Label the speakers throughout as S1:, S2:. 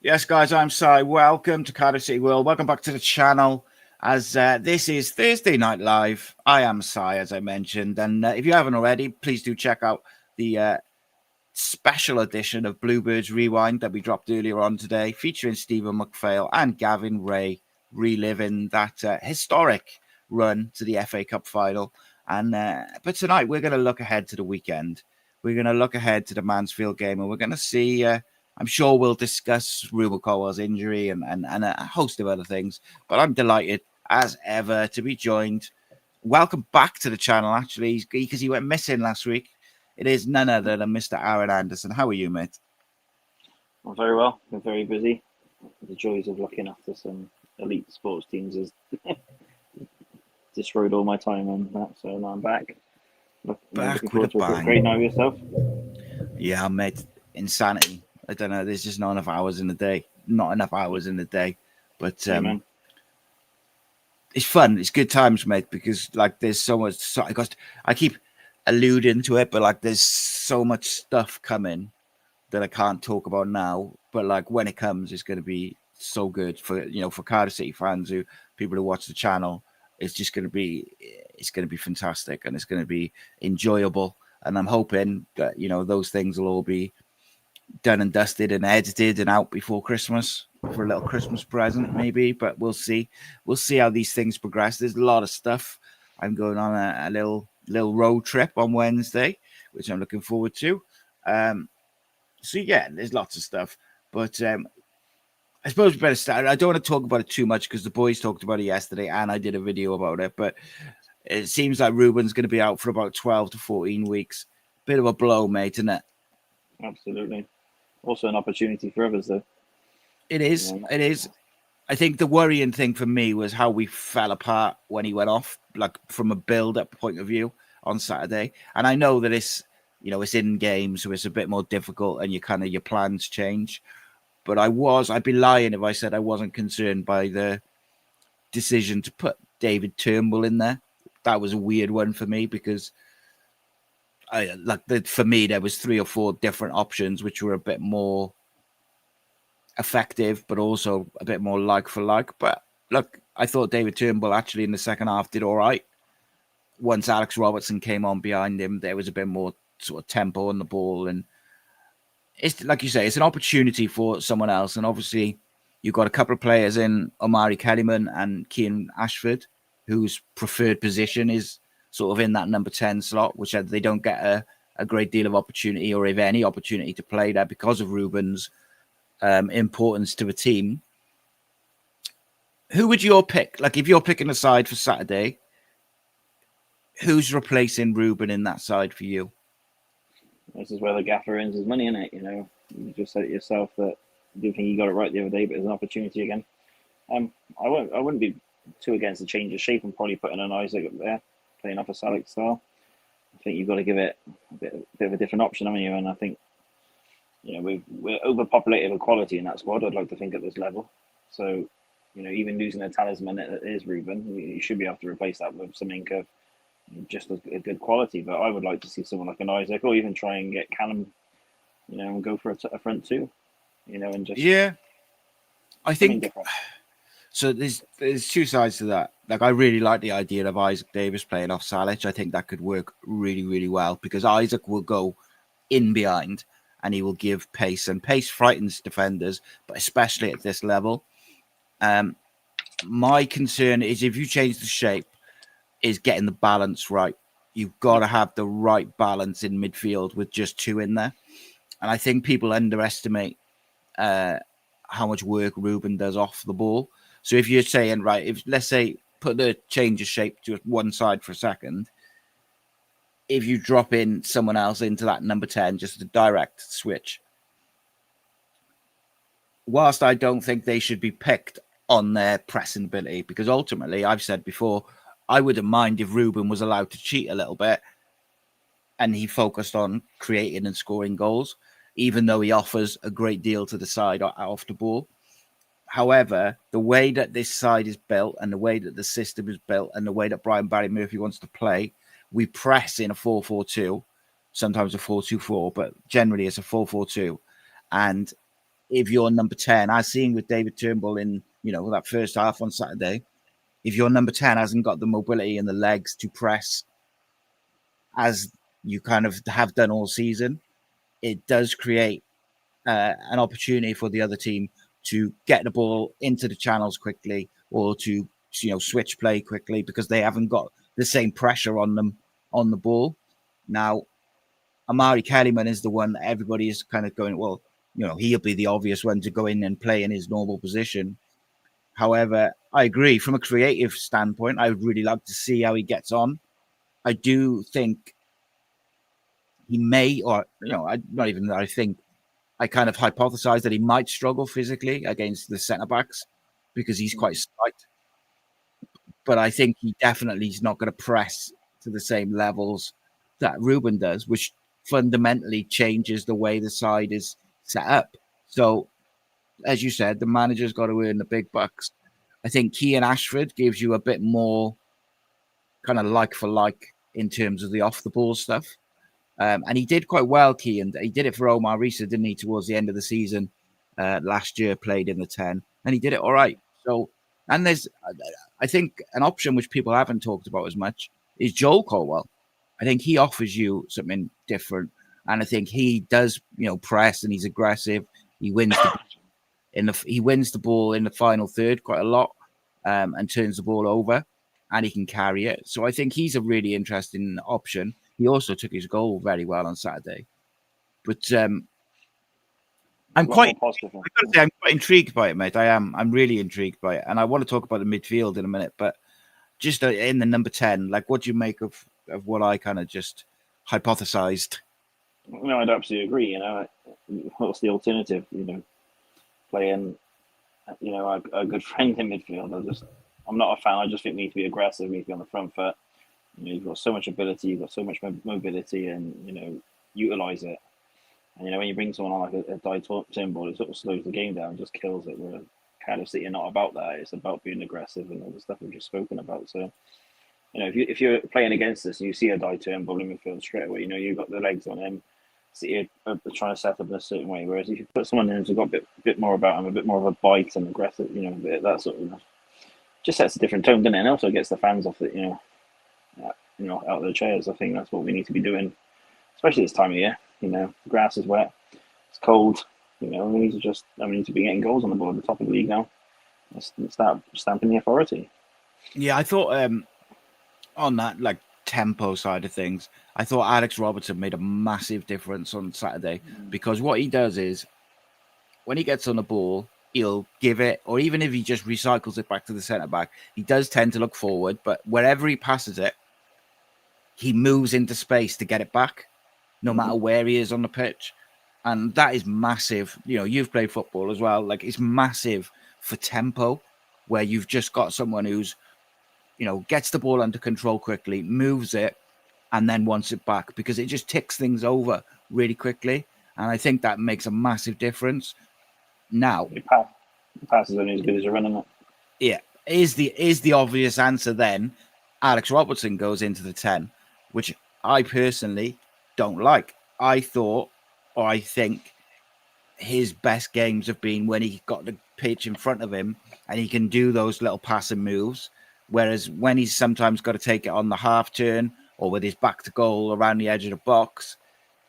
S1: Yes, guys, I'm Si. Welcome to Cardiff City World. Welcome back to the channel. As this is Thursday Night Live. I am Si, as I mentioned. And if you haven't already, please do check out the special edition of Bluebirds Rewind that we dropped earlier on today, featuring Stephen McPhail and Gavin Ray reliving that historic run to the FA Cup final. And but tonight we're going to look ahead to the weekend. We're going to look ahead to the Mansfield game, and we're going to see. I'm sure we'll discuss Ruben Colwell's injury and a host of other things. But I'm delighted as ever to be joined. Welcome back to the channel, actually, because he went missing last week. It is none other than Mr. Aaron Anderson. How are you, mate?
S2: I'm very well. I'm very busy. The joys of looking after some elite sports teams has destroyed all my time on that. So now I'm back.
S1: Back with a bang.
S2: Great night yourself.
S1: Yeah, mate. Insanity. I don't know. There's just not enough hours in the day. Not enough hours in the day. But it's fun. It's good times, mate, because like there's so much. I keep alluding to it, but like there's so much stuff coming that I can't talk about now. But like when it comes, it's going to be so good for for Cardiff City fans, people who watch the channel. It's just going to be fantastic, and it's going to be enjoyable. And I'm hoping that those things will all be done and dusted and edited and out before Christmas for a little Christmas present, maybe. But we'll see. We'll see how these things progress. There's a lot of stuff. I'm going on a little road trip on Wednesday, which I'm looking forward to. So yeah, there's lots of stuff. But I suppose we better start. I don't want to talk about it too much because the boys talked about it yesterday, and I did a video about it. But it seems like Ruben's going to be out for about 12 to 14 weeks. Bit of a blow, mate, isn't it?
S2: Absolutely. Also an opportunity for others, though.
S1: It is. Yeah. It is. I think the worrying thing for me was how we fell apart when he went off, like from a build-up point of view on Saturday. And I know that it's in game, so it's a bit more difficult, and your plans change. But I'd be lying if I said I wasn't concerned by the decision to put David Turnbull in there. That was a weird one for me because for me there was 3 or 4 different options which were a bit more effective, but also a bit more like for like. But look, I thought David Turnbull actually in the second half did all right. Once Alex Robertson came on behind him, there was a bit more sort of tempo on the ball, and it's like you say, it's an opportunity for someone else. And obviously, you've got a couple of players in Omari Kellyman and Kean Ashford, whose preferred position is sort of in that number 10 slot, which they don't get a great deal of opportunity, or if any opportunity, to play there because of Ruben's importance to the team. Who would you pick? Like, if you're picking a side for Saturday, who's replacing Ruben in that side for you?
S2: This is where the gaffer earns his money, isn't it? You just said it yourself that you think you got it right the other day, but there's an opportunity again. I wouldn't be too against the change of shape and probably putting an Isaac up there, playing off a Salek style. I think you've got to give it a bit of a different option, haven't you? And I think we're overpopulated with quality in that squad. I'd like to think at this level. So even losing a talisman that is Ruben, you should be able to replace that with something of just a good quality. But I would like to see someone like an Isaac, or even try and get Callum, and go for a front two, and just
S1: I think so. There's 2 sides to that. Like, I really like the idea of Isaac Davis playing off Salic. I think that could work really, really well because Isaac will go in behind and he will give pace, and pace frightens defenders, but especially at this level. My concern is if you change the shape, is getting the balance right. You've got to have the right balance in midfield with just 2 in there. And I think people underestimate how much work Ruben does off the ball. So if you're saying, right, if let's say put the change of shape to one side for a second, if you drop in someone else into that number 10, just a direct switch, whilst I don't think they should be picked on their pressing ability, because ultimately, I've said before, I wouldn't mind if Ruben was allowed to cheat a little bit and he focused on creating and scoring goals, even though he offers a great deal to the side off the ball. However, the way that this side is built and the way that the system is built and the way that Brian Barry Murphy wants to play, we press in a 4-4-2, sometimes a 4-2-4, but generally it's a 4-4-2. And if you're number 10, as seen with David Turnbull in, that first half on Saturday, if your number 10 hasn't got the mobility and the legs to press as you kind of have done all season, it does create an opportunity for the other team to get the ball into the channels quickly, or to switch play quickly, because they haven't got the same pressure on them on the ball. Now, Amari Kellyman is the one that everybody is kind of going, well, he'll be the obvious one to go in and play in his normal position. However, I agree, from a creative standpoint, I would really like to see how he gets on. I do think he may, or not even that I think, I kind of hypothesize that he might struggle physically against the centre backs because he's quite slight. But I think he definitely is not going to press to the same levels that Ruben does, which fundamentally changes the way the side is set up. So, as you said, the manager's got to earn the big bucks. I think Kean Ashford gives you a bit more kind of like for like in terms of the off the ball stuff. And he did quite well, Kean. He did it for Omar Risa, didn't he, towards the end of the season last year, played in the 10, and he did it all right. So, and there's, I think, an option which people haven't talked about as much is Joel Colwell. I think he offers you something different, and I think he does, press, and he's aggressive. He wins he wins the ball in the final third quite a lot, and turns the ball over, and he can carry it. So I think he's a really interesting option. He also took his goal very well on Saturday. But I'm quite intrigued by it, mate. I am. I'm really intrigued by it. And I want to talk about the midfield in a minute. But just in the number 10, like, what do you make of what I kind of just hypothesized?
S2: No, I'd absolutely agree. What's the alternative? Playing, a good friend in midfield. I'm not a fan. I just think we need to be aggressive. We need to be on the front foot. You've got so much ability, you've got so much mobility, and utilize it. And when you bring someone on like a Di Turnbull, it sort of slows the game down, just kills it. Where Cardiff City are not about that. It's about being aggressive and all the stuff we've just spoken about. So, if you're playing against us and you see a Di Turnbull in midfield straight away, you've got the legs on him. City are trying to set up in a certain way. Whereas if you put someone in who's got a bit more about him, a bit more of a bite and aggressive, that sort of just sets a different tone, doesn't it? And also gets the fans off it, out of their chairs. I think that's what we need to be doing, especially this time of year. The grass is wet, it's cold. We need to be getting goals on the board at the top of the league now. Let's start stamping the authority.
S1: Yeah, I thought on that tempo side of things, I thought Alex Robertson made a massive difference on Saturday, because what he does is when he gets on the ball, he'll give it, or even if he just recycles it back to the centre back, he does tend to look forward, but wherever he passes it, he moves into space to get it back, no matter where he is on the pitch. And that is massive. You've played football as well. It's massive for tempo, where you've just got someone who's, gets the ball under control quickly, moves it, and then wants it back, because it just ticks things over really quickly. And I think that makes a massive difference. Now,
S2: the pass is only as good as you're running it.
S1: Yeah. Is the obvious answer then Alex Robertson goes into the 10, which I personally don't like. I think his best games have been when he got the pitch in front of him and he can do those little passing moves. Whereas when he's sometimes got to take it on the half turn or with his back to goal around the edge of the box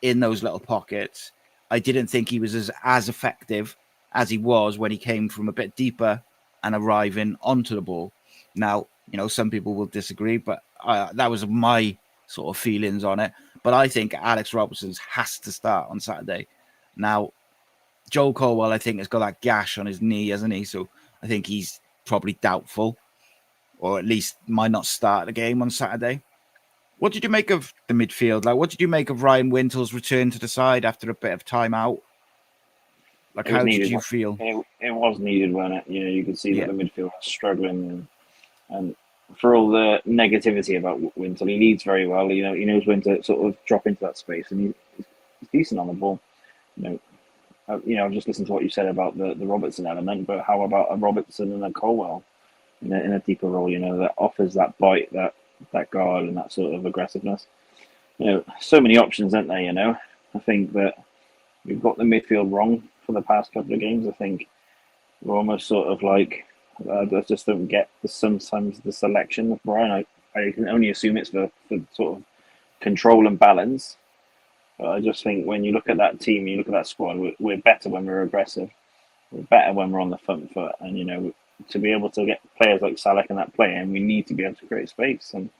S1: in those little pockets, I didn't think he was as effective as he was when he came from a bit deeper and arriving onto the ball. Now, some people will disagree, but that was my sort of feelings on it. But I think Alex Robertson has to start on Saturday. Now, Joel Colwell, I think, has got that gash on his knee, hasn't he? So I think he's probably doubtful, or at least might not start the game on Saturday. What did you make of the midfield? What did you make of Ryan Wintle's return to the side after a bit of time out? How did you feel?
S2: It was needed, wasn't it? You could see that the midfield was struggling, and for all the negativity about Wintle, he leads very well. He knows when to sort of drop into that space, and he's decent on the ball. I've just listened to what you said about the Robertson element, but how about a Robertson and a Colwell in a deeper role? That offers that bite, that guard, and that sort of aggressiveness. So many options, aren't there? I think that we've got the midfield wrong for the past couple of games. I think we're almost sort of like I just don't get sometimes the selection of Brian. I can only assume it's for sort of control and balance. But I just think when you look at that team, you look at that squad, we're better when we're aggressive. We're better when we're on the front foot, and to be able to get players like Salah and that play, and we need to be able to create space. And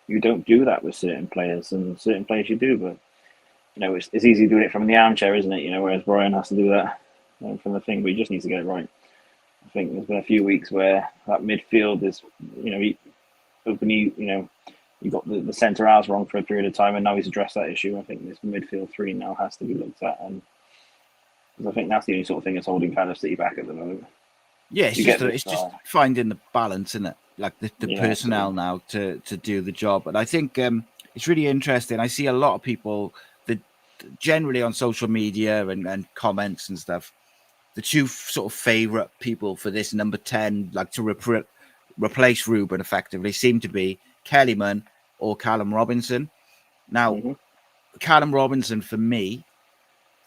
S2: you don't do that with certain players, and certain players you do. But it's easy doing it from the armchair, isn't it? Whereas Brian has to do that from the thing, but he just needs to get it right. I think there's been a few weeks where that midfield is, you got the centre halves wrong for a period of time, and now he's addressed that issue. I think this midfield three now has to be looked at, and I think that's the only sort of thing that's holding Cardiff City back at the moment.
S1: Yeah, it's just finding the balance, isn't it? Like the personnel now to do the job. And I think it's really interesting. I see a lot of people that generally on social media and comments and stuff, the two sort of favourite people for this number 10, like to replace Ruben effectively, seem to be Kellyman or Callum Robinson. Now, Callum Robinson for me,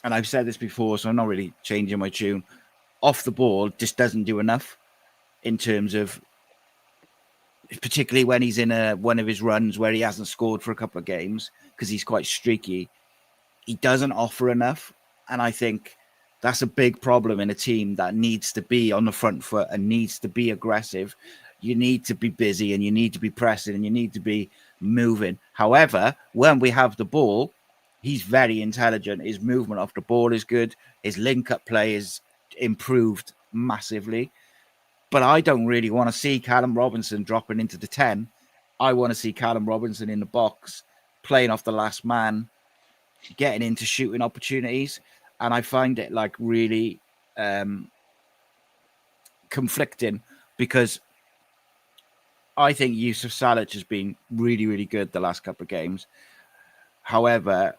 S1: and I've said this before, so I'm not really changing my tune, off the ball just doesn't do enough in terms of, particularly when he's in one of his runs where he hasn't scored for a couple of games because he's quite streaky. He doesn't offer enough, and I think that's a big problem in a team that needs to be on the front foot and needs to be aggressive. You need to be busy and you need to be pressing and you need to be moving. However, when we have the ball, he's very intelligent. His movement off the ball is good. His link-up play is improved massively. But I don't really want to see Callum Robinson dropping into the 10. I want to see Callum Robinson in the box, playing off the last man, getting into shooting opportunities. And I find it like really conflicting because I think Yusuf Salic has been really, really good the last couple of games. However,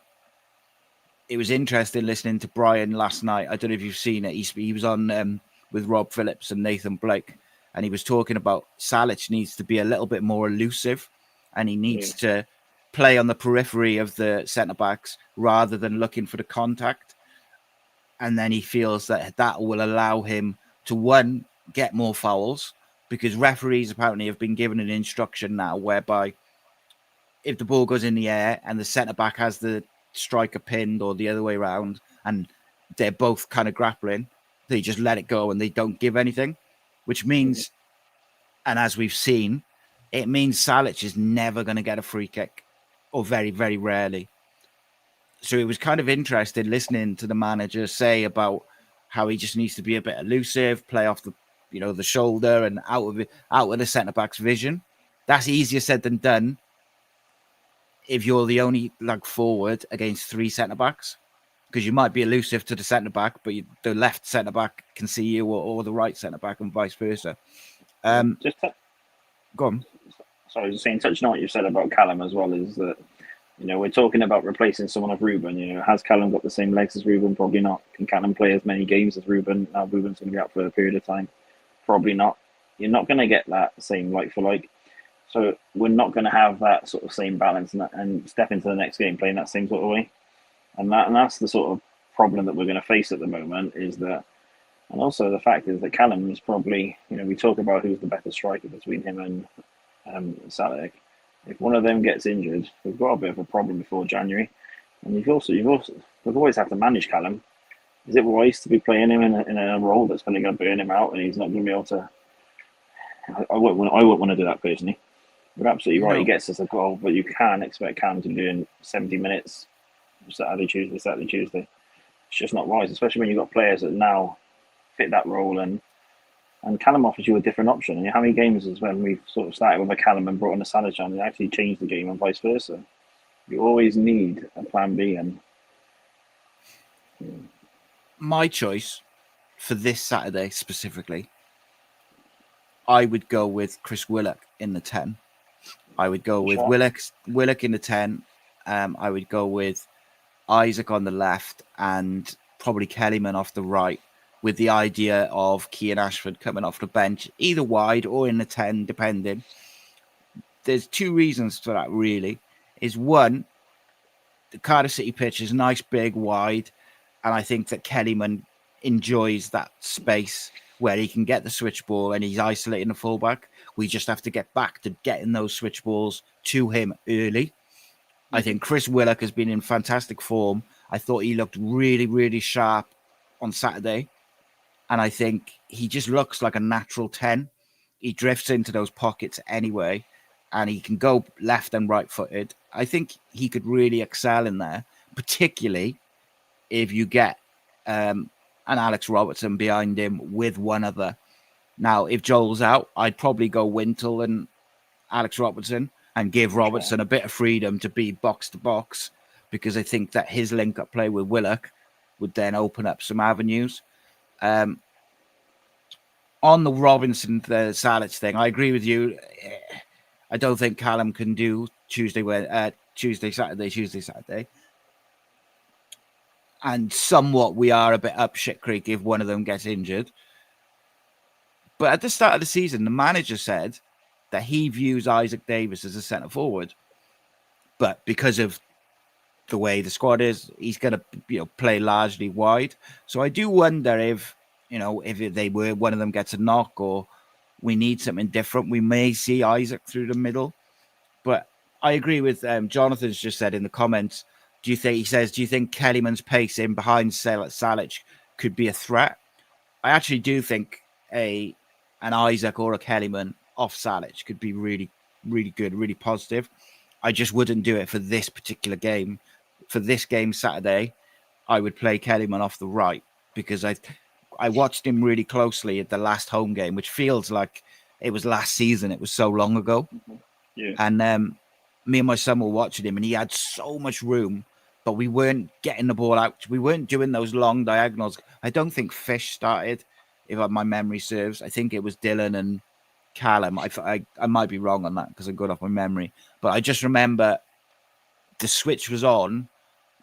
S1: it was interesting listening to Brian last night. I don't know if you've seen it. He was on with Rob Phillips and Nathan Blake, and he was talking about Salic needs to be a little bit more elusive, and he needs to play on the periphery of the centre-backs rather than looking for the contact. And then he feels that will allow him to, one, get more fouls, because referees apparently have been given an instruction now whereby if the ball goes in the air and the centre-back has the striker pinned or the other way around and they're both kind of grappling, they just let it go and they don't give anything, which means, and as we've seen, it means Salic is never going to get a free kick, or very, very rarely. So it was kind of interesting listening to the manager say about how he just needs to be a bit elusive, play off the shoulder and out of the centre back's vision. That's easier said than done if you're the only forward against three centre backs, because you might be elusive to the centre back, but the left centre back can see you, or the right centre back, and vice versa. Go on.
S2: Sorry, just saying, touching on what you said about Callum as well, is that we're talking about replacing someone of Ruben. Has Callum got the same legs as Ruben? Probably not. Can Callum play as many games as Ruben? Now Ruben's going to be out for a period of time. Probably not. You're not going to get that same like for like. So we're not going to have that sort of same balance and step into the next game playing that same sort of way. And that's the sort of problem that we're going to face at the moment, is that, and also the fact is that Callum is probably, we talk about who's the better striker between him and Salah. If one of them gets injured, we've got a bit of a problem before January. And we've always have to manage Callum. Is it wise to be playing him in a role that's going to burn him out and he's not going to be able to? I wouldn't want to do that personally. You're absolutely right. He gets us a goal, but you can expect Callum to be doing 70 minutes Saturday, Tuesday. It's just not wise, especially when you've got players that now fit that role, and Callum offers you a different option. And how many games is when we've sort of started with a Callum and brought in a Salah and actually changed the game, and vice versa. You always need a plan B. And
S1: my choice for this Saturday specifically, I would go with Chris Willock in the 10. I would go with Willock in the 10. I would go with Isaac on the left and probably Kellyman off the right, with the idea of Kean Ashford coming off the bench, either wide or in the 10, depending. There's two reasons for that, really. Is one, the Cardiff City pitch is nice, big, wide, and I think that Kellyman enjoys that space where he can get the switch ball and he's isolating the fullback. We just have to get back to getting those switch balls to him early. I think Chris Willock has been in fantastic form. I thought he looked really, really sharp on Saturday. And I think he just looks like a natural 10. He drifts into those pockets anyway, and he can go left and right-footed. I think he could really excel in there, particularly if you get an Alex Robertson behind him with one other. Now, if Joel's out, I'd probably go Wintle and Alex Robertson and give Robertson a bit of freedom to be box to box, because I think that his link-up play with Willock would then open up some avenues. On the Robinson, the Salic thing, I agree with you. I don't think Callum can do Tuesday, Saturday. And somewhat we are a bit up shit creek if one of them gets injured. But at the start of the season, the manager said that he views Isaac Davis as a centre forward. But because of the way the squad is, he's going to play largely wide. So I do wonder if one of them gets a knock or we need something different, we may see Isaac through the middle. But I agree with Jonathan's just said in the comments. Do you think Kellyman's pace in behind Salic could be a threat? I actually do think an Isaac or a Kellyman off Salic could be really, really good, really positive. I just wouldn't do it for this particular game. For this game Saturday, I would play Kellyman off the right, because I watched him really closely at the last home game, which feels like it was last season. It was so long ago.
S2: Yeah.
S1: And me and my son were watching him, and he had so much room, but we weren't getting the ball out. We weren't doing those long diagonals. I don't think Fish started, if my memory serves. I think it was Dylan and Callum. I might be wrong on that because I'm good off my memory. But I just remember the switch was on,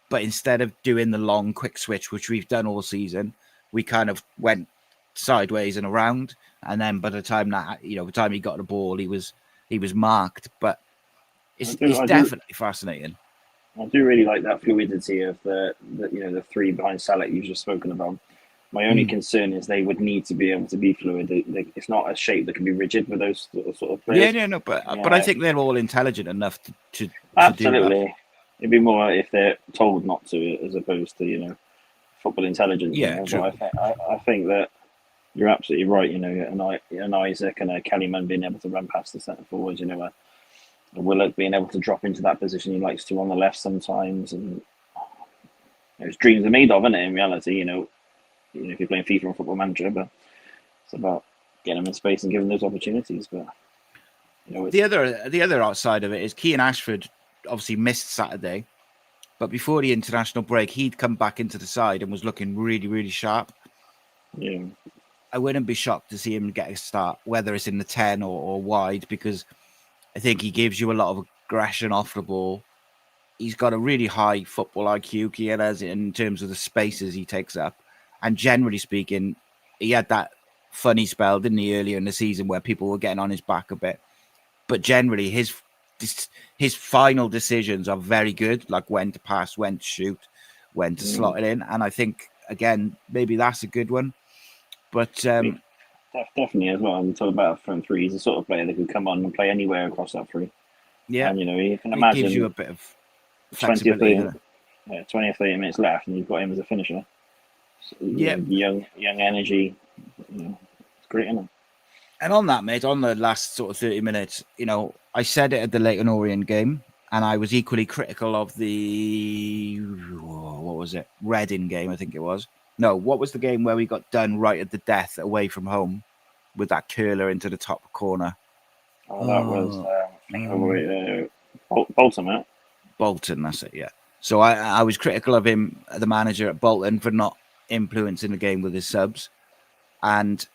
S1: but instead of doing the long, quick switch, which we've done all season, we kind of went sideways and around. And then by the time he got the ball, he was marked. But it's definitely fascinating.
S2: I do really like that fluidity of the three behind Salic you've just spoken about. My only concern is they would need to be able to be fluid. It's not a shape that can be rigid with those sort of players.
S1: But I think they're all intelligent enough to
S2: absolutely.
S1: Do that.
S2: It'd be more if they're told not to, as opposed to football intelligence.
S1: Yeah, true.
S2: But I think that you're absolutely right. An Isaac and a Kellyman being able to run past the centre forwards. A Willock being able to drop into that position he likes to on the left sometimes, and those dreams are made of, isn't it? In reality, if you're playing FIFA or Football Manager, but it's about getting them in space and giving those opportunities. But
S1: the other outside of it is Kean Ashford obviously missed Saturday, but before the international break, he'd come back into the side and was looking really, really sharp.
S2: Yeah,
S1: I wouldn't be shocked to see him get a start, whether it's in the 10 or wide, because I think he gives you a lot of aggression off the ball. He's got a really high football IQ, Kean has, in terms of the spaces he takes up. And generally speaking, he had that funny spell, didn't he, earlier in the season where people were getting on his back a bit. But generally, his final decisions are very good, like when to pass, when to shoot, when to slot it in. And I think, again, maybe that's a good one. But
S2: definitely as well. I'm talking about a front three. He's the sort of player that could come on and play anywhere across that three.
S1: Yeah,
S2: and you can imagine
S1: it gives you a bit of flexibility.
S2: 20 or 30 minutes left, and you've got him as a finisher. So, young energy. It's great, isn't it?
S1: And on that, mate, on the last sort of 30 minutes, I said it at the Leyton Orient game, and I was equally critical of the Reading game, I think it was. No, what was the game where we got done right at the death away from home with that curler into the top corner?
S2: That was Bolton, right?
S1: Bolton, that's it, yeah. So I was critical of him, the manager at Bolton, for not influencing the game with his subs. And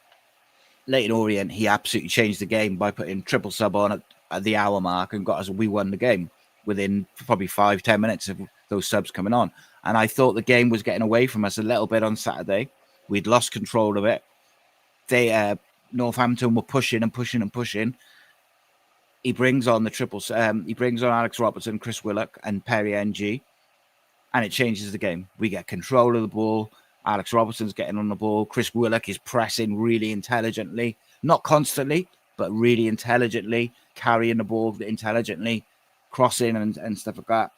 S1: Leyton Orient, he absolutely changed the game by putting triple sub on at the hour mark and got us. We won the game within probably 5-10 minutes of those subs coming on. And I thought the game was getting away from us a little bit on Saturday. We'd lost control of it. Northampton were pushing and pushing and pushing. He brings on the triples. He brings on Alex Robertson, Chris Willock, and Perry NG, and it changes the game. We get control of the ball. Alex Robertson's getting on the ball. Chris Willock is pressing really intelligently, not constantly, but really intelligently, carrying the ball intelligently, crossing and stuff like that.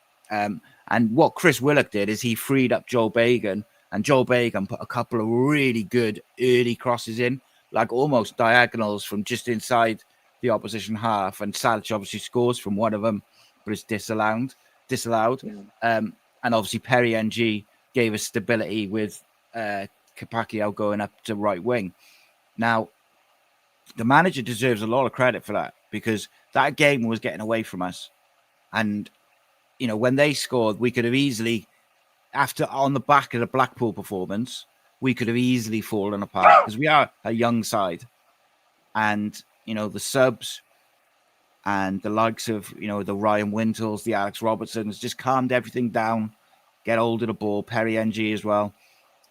S1: And what Chris Willock did is he freed up Joel Bagan, and Joel Bagan put a couple of really good early crosses in, like almost diagonals from just inside the opposition half. And Salic obviously scores from one of them, but it's disallowed.
S2: Yeah.
S1: And obviously Perry NG gave us stability with Capaccio going up to right wing. Now, the manager deserves a lot of credit for that, because that game was getting away from us. And, when they scored, we could have easily, on the back of the Blackpool performance, we could have easily fallen apart, because we are a young side. And, the subs and the likes of, the Ryan Wintles, the Alex Robertsons, just calmed everything down, get hold of the ball, Perry NG as well.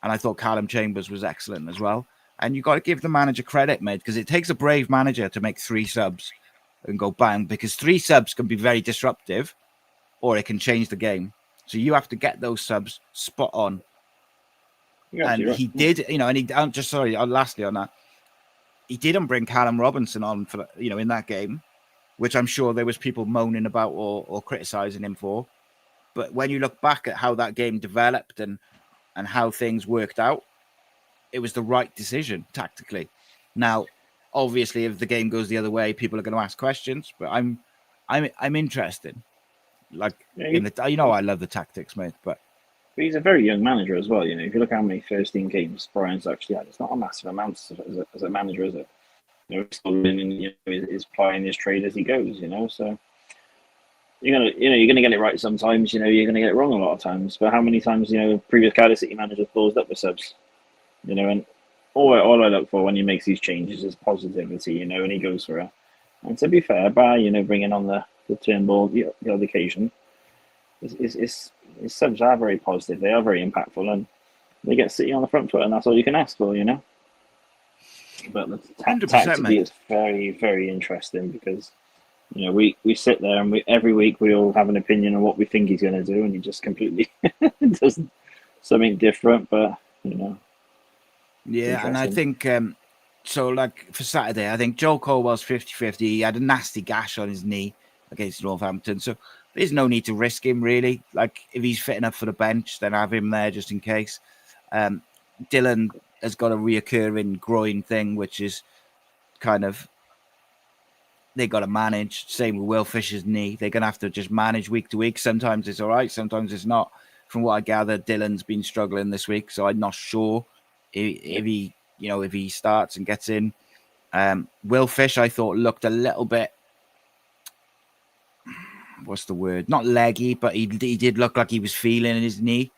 S1: And I thought Callum Chambers was excellent as well. And you got to give the manager credit, mate, because it takes a brave manager to make 3 subs and go bang, because 3 subs can be very disruptive, or it can change the game. So you have to get those subs spot on. And he did, and he just lastly on that, he didn't bring Callum Robinson on for, in that game, which I'm sure there was people moaning about or criticizing him for. But when you look back at how that game developed and how things worked out, it was the right decision tactically. Now, obviously, if the game goes the other way, people are going to ask questions. But I'm interested. Like, I love the tactics, mate. But
S2: he's a very young manager as well. If you look how many first team games Brian's actually had, it's not a massive amount as a manager, is it? He's still learning, is plying his trade as he goes. So you're gonna get it right sometimes. You're gonna get it wrong a lot of times. But how many times previous Cardiff City managers closed up with subs? And all I look for when he makes these changes is positivity. And he goes for it. And to be fair, by bringing on the Turnbull the other occasion, his subs are very positive. They are very impactful, and they get City on the front foot, and that's all you can ask for. But the tactically, it's very, very interesting, because we sit there and every week we all have an opinion on what we think he's going to do, and he just completely does something different. But
S1: yeah, and I think so. Like for Saturday, I think Joel Colwell's 50-50. He had a nasty gash on his knee against Northampton, so there's no need to risk him really. Like if he's fit enough for the bench, then have him there just in case. Dylan has got a reoccurring groin thing, which is kind of they got to manage. Same with Will Fisher's knee. They're going to have to just manage week to week. Sometimes it's all right, sometimes it's not. From what I gather, Dylan's been struggling this week, so I'm not sure if he starts and gets in. Will Fish, I thought, looked a little bit, what's the word? Not leggy, but he did look like he was feeling his knee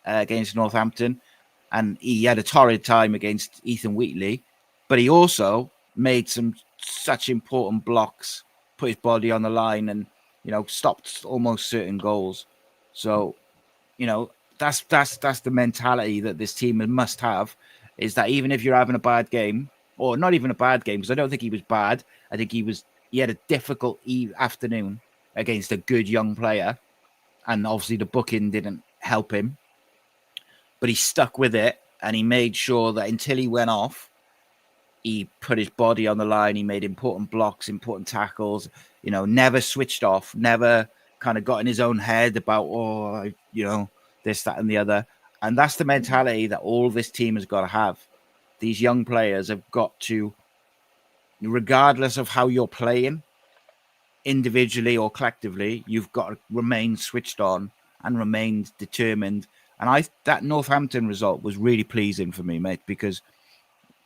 S1: against Northampton. And he had a torrid time against Ethan Wheatley, but he also made some such important blocks, put his body on the line, and stopped almost certain goals. So, that's the mentality that this team must have, is that even if you're having a bad game, or not even a bad game, because I don't think he was bad. I think he had a difficult afternoon against a good young player, and obviously the booking didn't help him. But he stuck with it, and he made sure that until he went off, he put his body on the line. He made important blocks, important tackles, never switched off, never kind of got in his own head about, this, that, and the other. And that's the mentality that all this team has got to have. These young players have got to, regardless of how you're playing, individually or collectively, you've got to remain switched on and remain determined. And that Northampton result was really pleasing for me, mate, because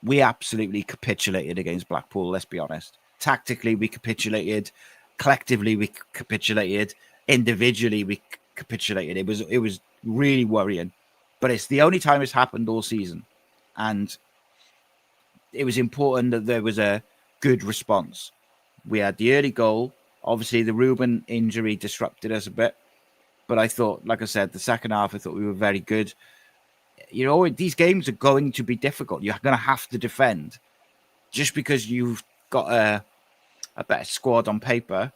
S1: we absolutely capitulated against Blackpool, let's be honest. Tactically, we capitulated. Collectively, we capitulated. Individually, we capitulated. It was really worrying. But it's the only time it's happened all season. And it was important that there was a good response. We had the early goal. Obviously, the Ruben injury disrupted us a bit. But I thought, like I said, the second half, I thought we were very good. These games are going to be difficult. You're going to have to defend. Just because you've got a better squad on paper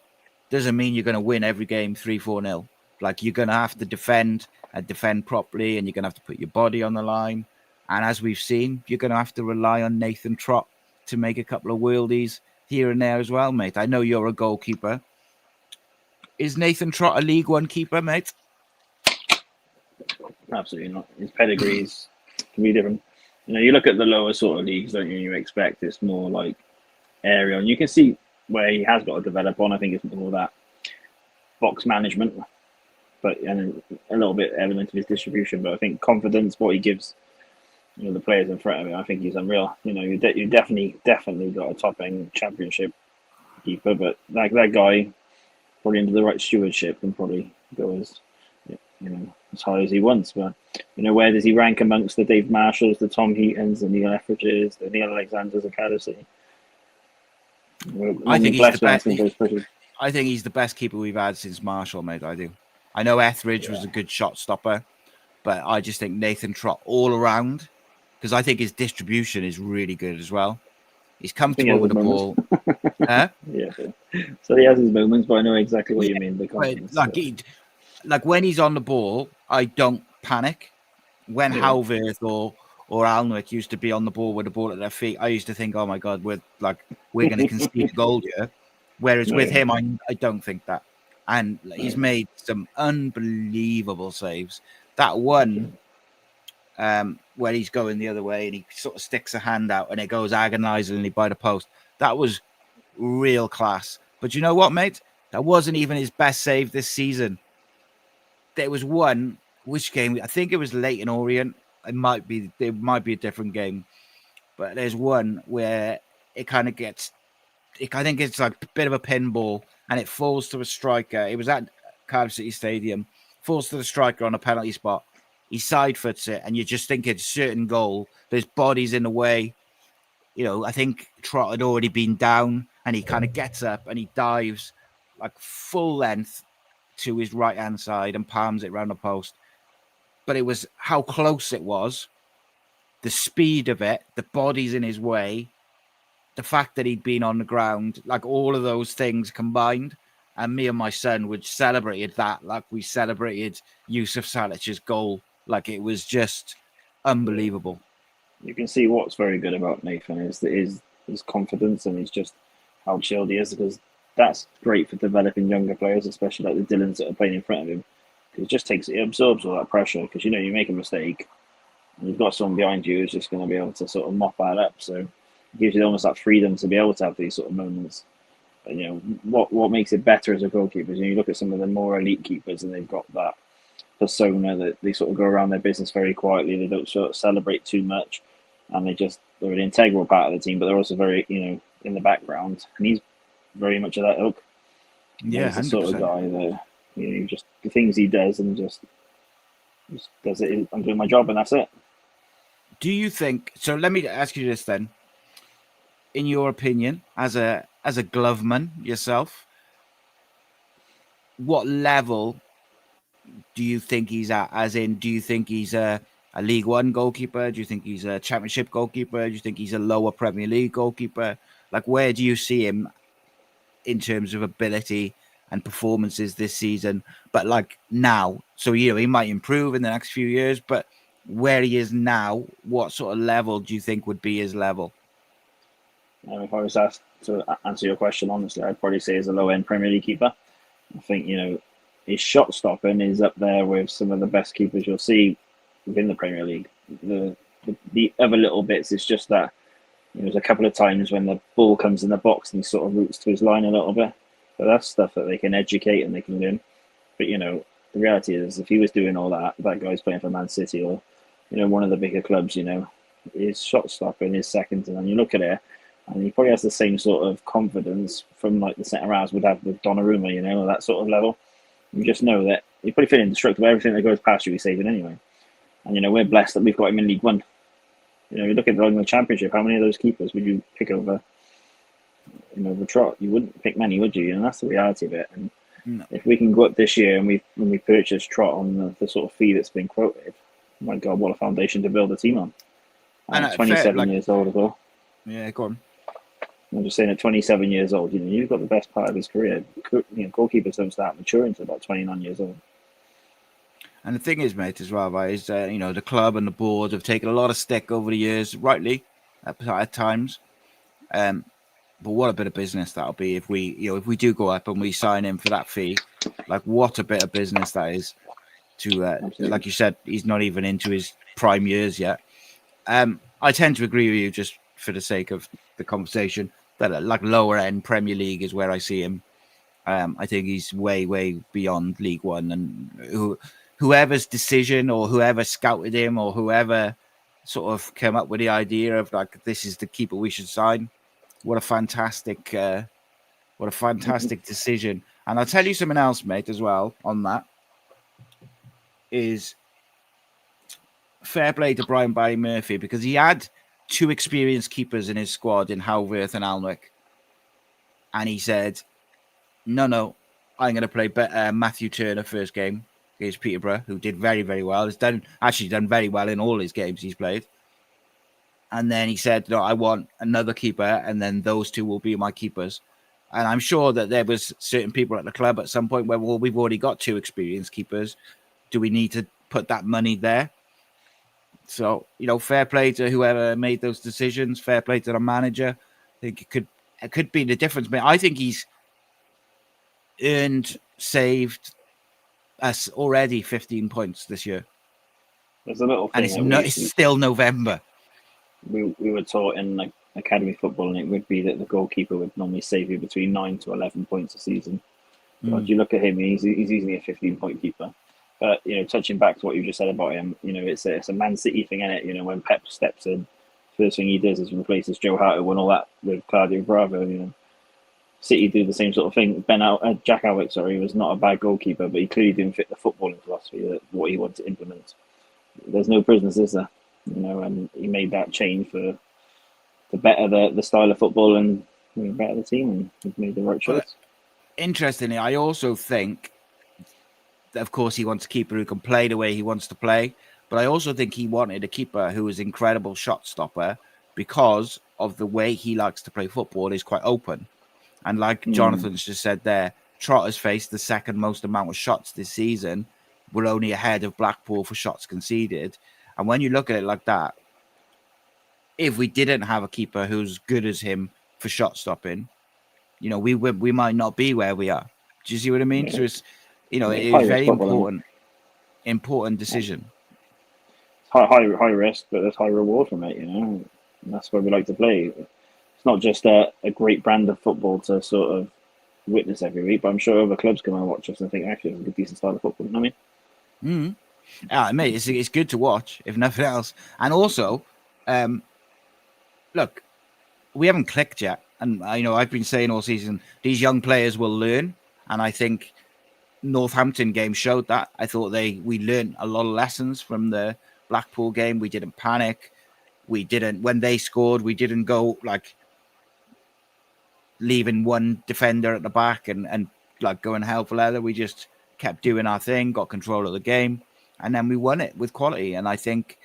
S1: doesn't mean you're going to win every game 3-4-0. Like, you're going to have to defend and defend properly, and you're going to have to put your body on the line. And as we've seen, you're going to have to rely on Nathan Trott to make a couple of worldies here and there as well, mate. I know you're a goalkeeper. Is Nathan Trott a League One keeper, mate?
S2: Absolutely not. His pedigrees can be different. You look at the lower sort of leagues, don't you? You expect it's more like area, and you can see where he has got to develop on. I think it's more that box management, and a little bit evident of his distribution. But I think confidence, what he gives, the players in front of him, I think he's unreal. You definitely got a top end championship keeper, but like that guy, probably under the right stewardship, can probably go as high as he wants. But where does he rank amongst the Dave Marshalls, the Tom Heatons, the Neil Etheridges, the Neil Alexanders of Cardiff City?
S1: I think he's the best. I think he's the best keeper we've had since Marshall, mate. I do. I know Etheridge was a good shot stopper, but I just think Nathan Trott all around, because I think his distribution is really good as well. He's comfortable with the ball. Huh?
S2: Yeah. So he has his moments, but I know exactly what you mean.
S1: Like when he's on the ball, I don't panic. When Halveth or Alnwick used to be on the ball with the ball at their feet, I used to think, oh my God, we're going to concede a goal here. Whereas with him, I don't think that. And he's made some unbelievable saves. That one, where he's going the other way and he sort of sticks a hand out and it goes agonizingly by the post. That was real class. But you know what, mate? That wasn't even his best save this season. There was one, which game? I think it was Leyton Orient. It might be a different game. But there's one where I think it's like a bit of a pinball and it falls to a striker. It was at Cardiff City Stadium. Falls to the striker on a penalty spot. He side foots it and you just think it's a certain goal. There's bodies in the way. I think Trott had already been down and he kind of gets up and he dives like full length to his right-hand side and palms it round the post. But it was how close it was, the speed of it, the bodies in his way, the fact that he'd been on the ground, like all of those things combined. And me and my son would celebrated that like we celebrated Yusuf Salic's goal. Like it was just unbelievable.
S2: You can see what's very good about Nathan is his confidence and he's just how chilled he is, because that's great for developing younger players, especially like the Dylans that are playing in front of him. Because it absorbs all that pressure. Because you make a mistake, and you've got someone behind you who's just going to be able to sort of mop that up. So it gives you almost that freedom to be able to have these sort of moments. But, what makes it better as a goalkeeper is you look at some of the more elite keepers, and they've got that persona that they sort of go around their business very quietly. They don't sort of celebrate too much, and they're an integral part of the team. But they're also very in the background, and he's very much of that ilk.
S1: Yeah,
S2: he's the sort of guy that just the things he does and just does it. I'm doing my job, and that's it.
S1: Do you think so? Let me ask you this then. In your opinion, as a gloveman yourself, what level do you think he's at? As in, do you think he's a League One goalkeeper? Do you think he's a Championship goalkeeper? Do you think he's a lower Premier League goalkeeper? Like, where do you see him in terms of ability and performances this season? But like now, so he might improve in the next few years, but where he is now, what sort of level do you think would be his level?
S2: If I was asked to answer your question honestly, I'd probably say he's a low-end Premier League keeper. I think his shot stopping is up there with some of the best keepers you'll see within the Premier League. The other little bits, it's just that there's a couple of times when the ball comes in the box and he sort of roots to his line a little bit. But that's stuff that they can educate and they can learn. But the reality is, if he was doing all that guy's playing for Man City or one of the bigger clubs, his shot stopping is second. And then you look at it, and he probably has the same sort of confidence from like the centre halves would have with Donnarumma, that sort of level. You just know that you probably feel indestructible. Everything that goes past you, he's saving anyway. And we're blessed that we've got him in League One. You look at the Championship. How many of those keepers would you pick over? The Trott? You wouldn't pick many, would you? And that's the reality of it. And if we can go up this year and when we purchase Trott on the sort of fee that's been quoted, my God, what a foundation to build a team on. And 27 years old as well.
S1: Yeah, go on.
S2: I'm just saying, at 27 years old, you've got the best part of his career. Goalkeepers don't start maturing until about 29 years old.
S1: And the thing is, mate, as well, right, is the club and the board have taken a lot of stick over the years, rightly, at times. But what a bit of business that'll be if we do go up and we sign him for that fee. Like, what a bit of business that is. Like you said, he's not even into his prime years yet. I tend to agree with you, just for the sake of the conversation, that like lower end Premier League is where I see him. I think he's way, way beyond League One, and whoever's decision or whoever scouted him or whoever sort of came up with the idea of like, this is the keeper we should sign. What a fantastic decision. And I'll tell you something else, mate, as well on that is fair play to Brian Barry Murphy, because he had two experienced keepers in his squad in Howworth and Alnwick. And he said, no, I'm going to play Matthew Turner first game against Peterborough, who did very, very well. He's done very well in all his games he's played. And then he said, no, I want another keeper, and then those two will be my keepers. And I'm sure that there was certain people at the club at some point where, well, we've already got two experienced keepers. Do we need to put that money there? So, fair play to whoever made those decisions. Fair play to the manager. I think it could be the difference. But I think he's saved us already 15 points this year.
S2: There's a little thing,
S1: and it's still November.
S2: We were taught in like academy football, and it would be that the goalkeeper would normally save you between 9 to 11 points a season. But if you look at him, he's easily a 15-point keeper. But touching back to what you just said about him, it's a Man City thing, isn't it? When Pep steps in, first thing he does is replaces Joe Hart, who won all that with Claudio Bravo. City do the same sort of thing. Jack Alwick, was not a bad goalkeeper, but he clearly didn't fit the footballing philosophy that what he wanted to implement. There's no prisoners, is there? And he made that change to better the style of football and better the team, and he made the right choice.
S1: Interestingly, I also think that, of course, he wants a keeper who can play the way he wants to play, but I also think he wanted a keeper who was an incredible shot stopper, because of the way he likes to play football is quite open. And like Jonathan's just said there, Trotter's faced the second most amount of shots this season. We're only ahead of Blackpool for shots conceded. And when you look at it like that, if we didn't have a keeper who's good as him for shot stopping, we might not be where we are. Do you see what I mean? Yeah. So it's, it's a very important decision.
S2: It's high risk, but there's high reward from it, And that's where we like to play. It's not just a great brand of football to sort of witness every week, but I'm sure other clubs come and watch us and think, actually, it's a good, decent style of football. You know what I mean?
S1: Mate, it's good to watch, if nothing else. And also, look, we haven't clicked yet. And I've been saying all season, these young players will learn. And I think Northampton game showed that. I thought we learned a lot of lessons from the Blackpool game. We didn't panic. When they scored, we didn't go like leaving one defender at the back and like going hell for leather. We just kept doing our thing, got control of the game, and then we won it with quality. And I think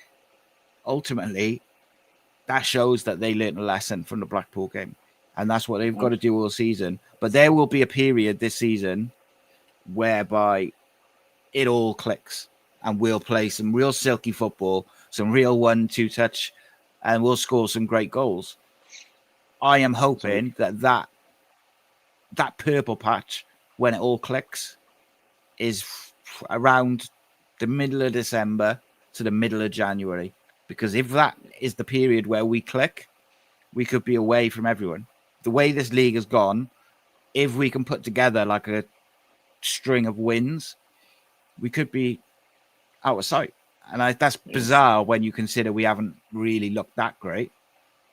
S1: ultimately that shows that they learned a lesson from the Blackpool game, and that's what they've got to do all season. But there will be a period this season whereby it all clicks, and we'll play some real silky football, some real 1-2 touch, and we'll score some great goals. I am hoping that purple patch, when it all clicks, is around the middle of December to the middle of January. Because if that is the period where we click, we could be away from everyone. The way this league has gone, if we can put together like a string of wins, we could be out of sight. And that's bizarre when you consider we haven't really looked that great.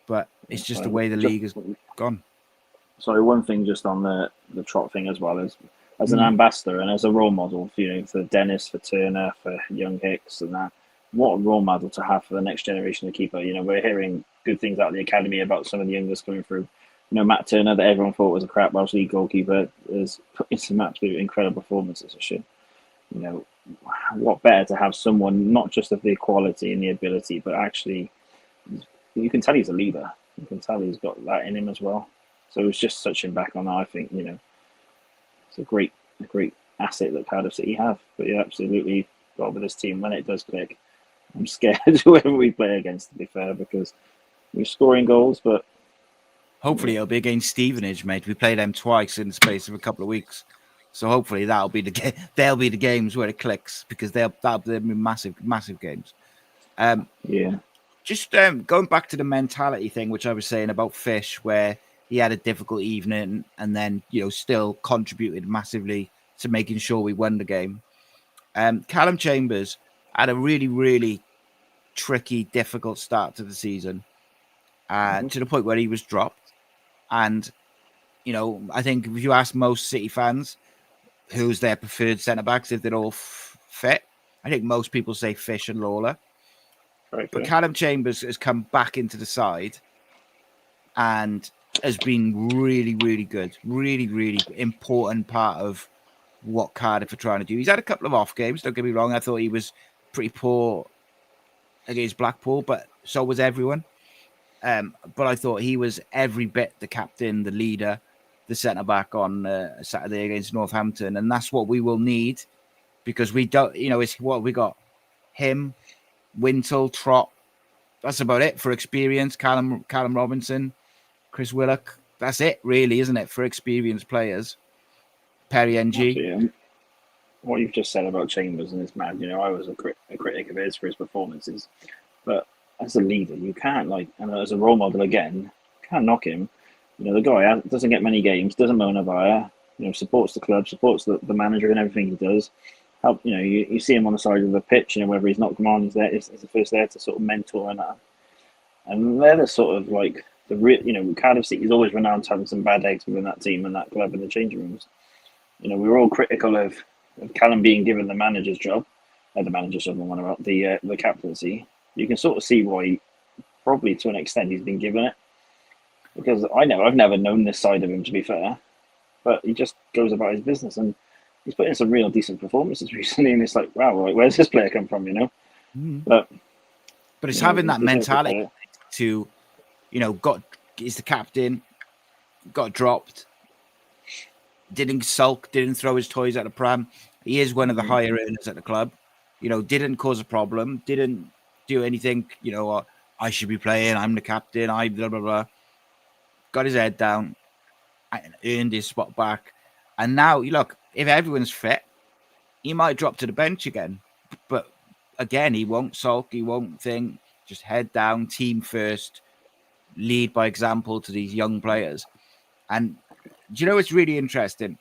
S1: But it's just the way the league has gone.
S2: Sorry, one thing just on the Trot thing as well is, as an ambassador and as a role model, for Dennis, for Turner, for young Hicks and that, what a role model to have for the next generation of keeper. We're hearing good things out of the academy about some of the youngest coming through. Matt Turner, that everyone thought was a crap Welsh League goalkeeper, it's an absolute incredible performance this year. What better to have someone not just of the quality and the ability, but actually you can tell he's a leader. You can tell he's got that in him as well. So it's just touching back on that. I think it's a great asset that Cardiff City have. But yeah, absolutely, got with this team, when it does click, I'm scared whoever we play against, to be fair, because we're scoring goals, but
S1: hopefully it'll be against Stevenage, mate. We played them twice in the space of a couple of weeks. So hopefully that'll be they'll be the games where it clicks, because they'll be massive games.
S2: Yeah.
S1: Just going back to the mentality thing, which I was saying about Fish, where he had a difficult evening and then, still contributed massively to making sure we won the game. Callum Chambers had a really, really tricky, difficult start to the season, to the point where he was dropped. And, I think if you ask most City fans who's their preferred centre-backs, if they're all fit, I think most people say Fish and Lawler. But Callum Chambers has come back into the side and has been really, really good. Really, really important part of what Cardiff are trying to do. He's had a couple of off games, don't get me wrong. I thought he was pretty poor against Blackpool, but so was everyone. But I thought he was every bit the captain, the leader, the centre-back on Saturday against Northampton. And that's what we will need, because we don't, it's what we got. Him, Wintle, Trott. That's about it for experience. Callum Robinson, Chris Willock. That's it, really, isn't it, for experienced players? Perry NG.
S2: What you've just said about Chambers and his mad, I was a critic of his for his performances, but as a leader, you can't and as a role model again, can't knock him. The guy doesn't get many games, doesn't moan about it, supports the club, supports the manager and everything he does. Help, you see him on the side of the pitch, whether he's not commanding, he's the first there to sort of mentor and that. And they're the sort of the real, Cardiff City is always renowned for having some bad eggs within that team and that club in the changing rooms. We were all critical of Callum being given the manager's job, the captaincy. You can sort of see why, probably to an extent, he's been given it. Because I've never known this side of him, to be fair, but he just goes about his business, and he's put in some real decent performances recently, and it's like, wow, where's this player come from, But
S1: it's having that mentality to, he's the captain, got dropped, didn't sulk, didn't throw his toys at the pram. He is one of the higher earners at the club. Didn't cause a problem, didn't do anything, I should be playing, I'm the captain, I blah, blah, blah. Got his head down and earned his spot back. And now, look, if everyone's fit, he might drop to the bench again. But again, he won't sulk, he won't think, just head down, team first, lead by example to these young players. And do you know what's really interesting?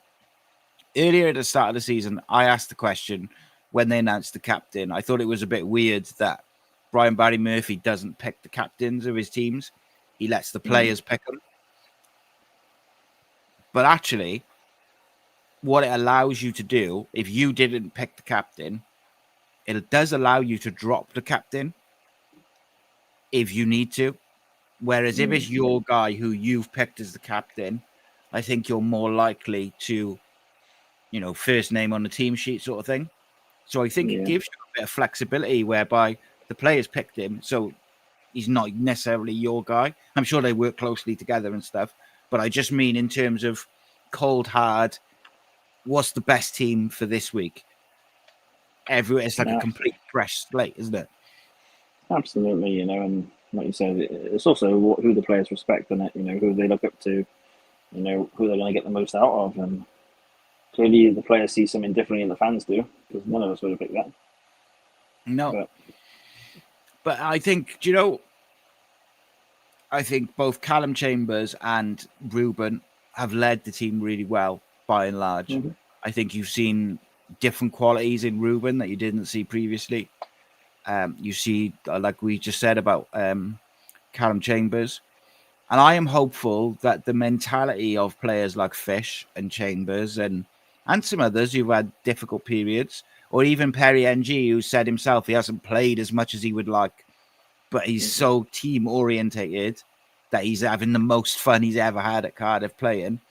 S1: Earlier at the start of the season, I asked the question when they announced the captain. I thought it was a bit weird that Brian Barry Murphy doesn't pick the captains of his teams. He lets the players pick them. But actually, what it allows you to do, if you didn't pick the captain, it does allow you to drop the captain if you need to. Whereas if it's your guy who you've picked as the captain, I think you're more likely to, first name on the team sheet sort of thing. So I think it gives you a bit of flexibility whereby the players picked him, so he's not necessarily your guy. I'm sure they work closely together and stuff, but I just mean in terms of cold hard, what's the best team for this week? It's like a complete fresh slate, isn't it?
S2: Absolutely, and like you said, it's also who the players respect in it, who they look up to, who they're going to get the most out of. And clearly the players see something differently than the fans do, because none of us would have picked that.
S1: No. But I think, I think both Callum Chambers and Ruben have led the team really well, by and large. Mm-hmm. I think you've seen different qualities in Ruben that you didn't see previously. You see, like we just said about Callum Chambers. And I am hopeful that the mentality of players like Fish and Chambers and some others who've had difficult periods, or even Perry NG, who said himself he hasn't played as much as he would like, but he's so team orientated that he's having the most fun he's ever had at Cardiff playing.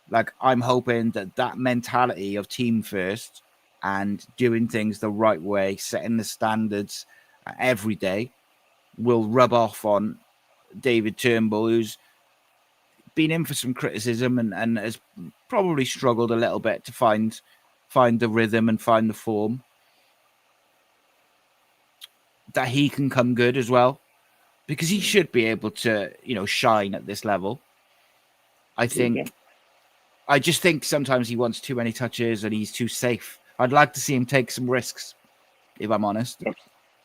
S1: Like, I'm hoping that mentality of team first and doing things the right way, setting the standards every day, will rub off on David Turnbull, who's been in for some criticism and has probably struggled a little bit to find the rhythm and find the form. that he can come good as well, because he should be able to, shine at this level. I just think sometimes he wants too many touches and he's too safe. I'd like to see him take some risks, if I'm honest.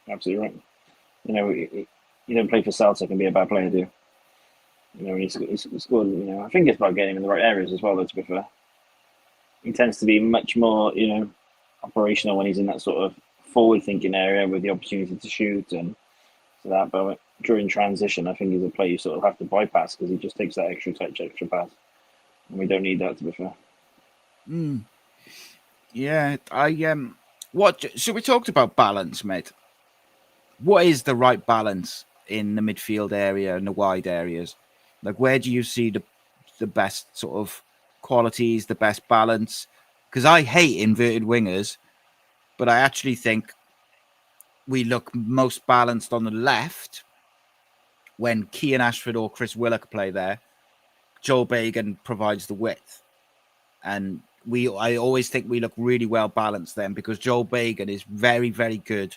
S2: Absolutely right. You don't play for Celtic and be a bad player, do you? He's scored. I think it's about getting him in the right areas as well. Though, to be fair, he tends to be much more, operational when he's in that sort of forward-thinking area with the opportunity to shoot and so that. But during transition, I think he's a player you sort of have to bypass because he just takes that extra touch, extra pass, and we don't need that, to be fair.
S1: Yeah, So we talked about balance, mate. What is the right balance in the midfield area and the wide areas? Like, where do you see the best sort of qualities, the best balance? Because I hate inverted wingers, but I actually think we look most balanced on the left when Kean Ashford or Chris Willock play there. Joel Bagan provides the width. And I always think we look really well balanced then, because Joel Bagan is very, very good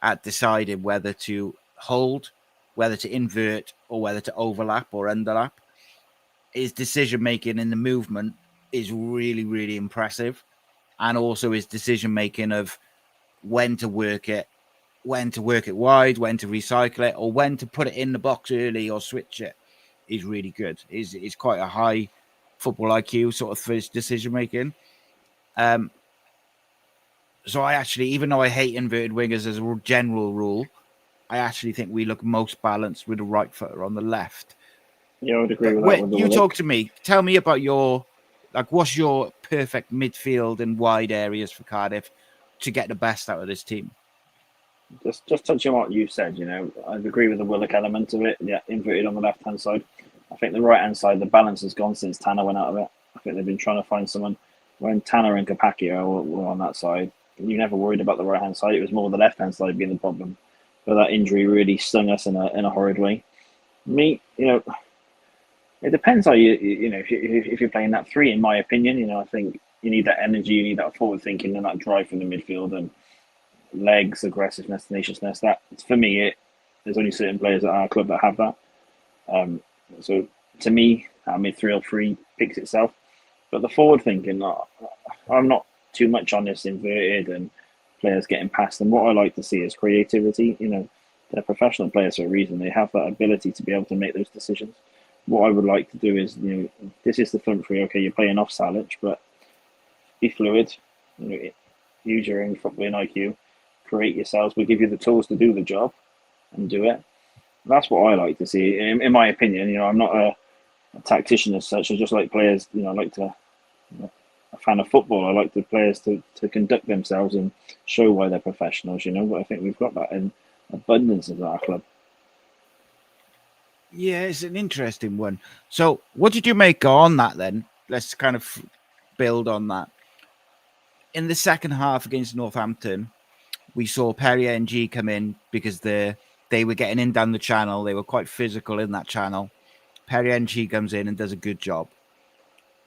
S1: at deciding whether to hold, whether to invert, or whether to overlap or underlap. His decision-making in the movement is really, really impressive. And also his decision-making of when to work it wide, when to recycle it, or when to put it in the box early or switch it is really good. Is quite a high football IQ sort of for his decision-making. So I actually, even though I hate inverted wingers as a general rule, I actually think we look most balanced with a right footer on the left.
S2: Yeah, I would agree with that.
S1: You talk to me. Tell me about what's your perfect midfield and wide areas for Cardiff to get the best out of this team?
S2: Just touching on what you said, I'd agree with the Willock element of it. Yeah, inverted on the left-hand side. I think the right-hand side, the balance has gone since Tanner went out of it. I think they've been trying to find someone. When Tanner and Capaccio were on that side, you never worried about the right-hand side. It was more the left-hand side being the problem. But that injury really stung us in a horrid way. Me, it depends how if you're playing that three, in my opinion, I think you need that energy, you need that forward thinking and that drive from the midfield and legs, aggressiveness, tenaciousness. That, for me, there's only certain players at our club that have that. So to me, our mid 3-3 picks itself. But the forward thinking, I'm not too much on this inverted and players getting past them. What I like to see is creativity. They're professional players for a reason. They have that ability to be able to make those decisions. What I would like to do is, this is the front three. Okay, you're playing off Salic, but be fluid. Use your own footballing IQ. Create yourselves. We'll give you the tools to do the job and do it. That's what I like to see. In my opinion, I'm not a tactician as such. I just like players. I like to. A fan of football. I like the players to conduct themselves and show why they're professionals. But I think we've got that in abundance at our club.
S1: Yeah, it's an interesting one. So, what did you make on that then? Let's kind of build on that. In the second half against Northampton, we saw Perry NG come in because they were getting in down the channel. They were quite physical in that channel. Perry NG comes in and does a good job.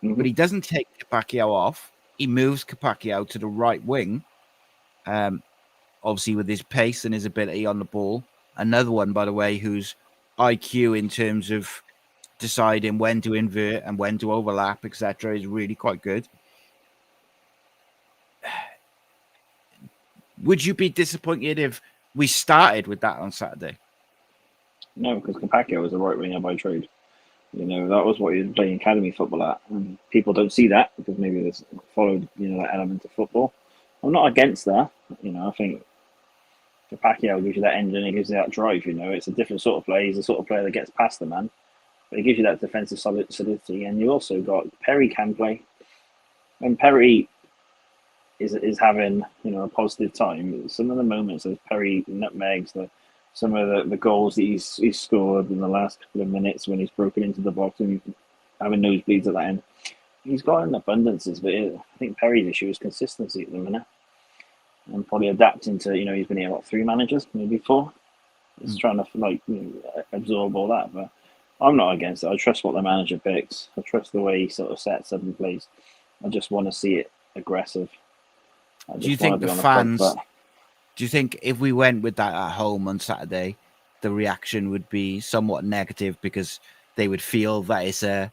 S1: Mm-hmm. But he doesn't take Capaccio off. He moves Capaccio to the right wing, obviously with his pace and his ability on the ball. Another one, by the way, whose IQ in terms of deciding when to invert and when to overlap, etc., is really quite good. Would you be disappointed if we started with that on Saturday?
S2: No, because Capaccio was a right winger by trade. That was what he was playing academy football at. And people don't see that because maybe they followed, that element of football. I'm not against that. I think Capaccio gives you that engine, it gives you that drive. It's a different sort of play. He's the sort of player that gets past the man. But it gives you that defensive solidity. And you also got Perry can play. When Perry is having, a positive time, some of the moments as Perry nutmegs, some of the goals that he's scored in the last couple of minutes when he's broken into the box and he's having nosebleeds at that end, he's got an abundances. But I think Perry's issue is consistency at the minute. And probably adapting to, he's been here, 3 managers, maybe 4. He's trying to, absorb all that. But I'm not against it. I trust what the manager picks. I trust the way he sort of sets up and plays. I just want to see it aggressive.
S1: Do you think the fans... Do you think if we went with that at home on Saturday, the reaction would be somewhat negative because they would feel that it's a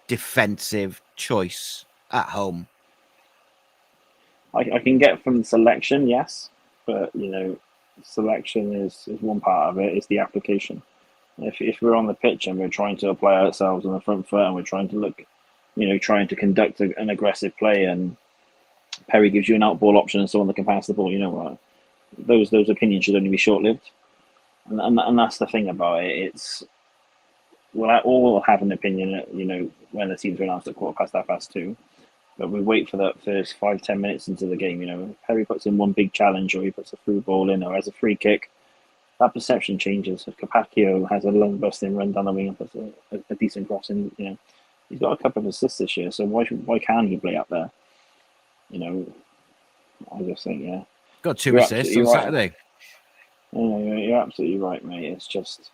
S1: defensive choice at home?
S2: I can get from the selection, yes, but selection is one part of it. It's the application. If we're on the pitch and we're trying to apply ourselves on the front foot and we're trying to look, trying to conduct an aggressive play, and Perry gives you an out ball option and someone that can pass the ball, you know what? Those opinions should only be short lived, and that's the thing about it. It's we'll all have an opinion, when the teams are announced at 2:15. But we wait for that first 5-10 minutes into the game. If Perry puts in one big challenge, or he puts a through ball in, or has a free kick, that perception changes. If Capaccio has a long busting run down the wing and puts a decent cross in, he's got a couple of assists this year. So why can't he play up there? I just think, yeah.
S1: Got 2 assists on Saturday.
S2: You're absolutely right, mate. It's just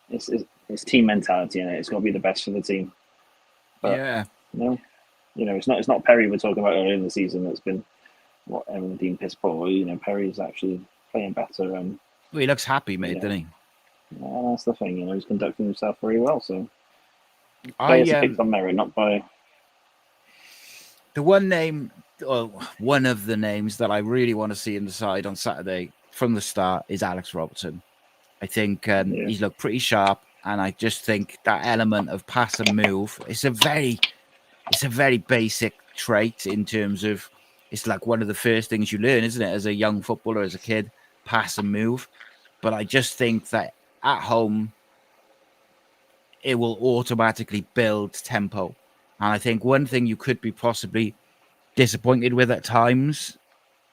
S2: it's team mentality, and it's got to be the best for the team. But,
S1: yeah.
S2: It's not Perry we're talking about earlier in the season that's been what everyone deemed piss poor. Perry's actually playing better.
S1: Well, he looks happy, mate, doesn't he?
S2: Yeah, that's the thing. He's conducting himself very well. So players are picked on merit, not by.
S1: The one name, or one of the names that I really want to see in the side on Saturday from the start is Alex Robertson. I think he's looked pretty sharp, and I just think that element of pass and move. It's a very basic trait in terms of it's like one of the first things you learn, isn't it, as a young footballer, as a kid, pass and move. But I just think that at home, it will automatically build tempo. And I think one thing you could be possibly disappointed with at times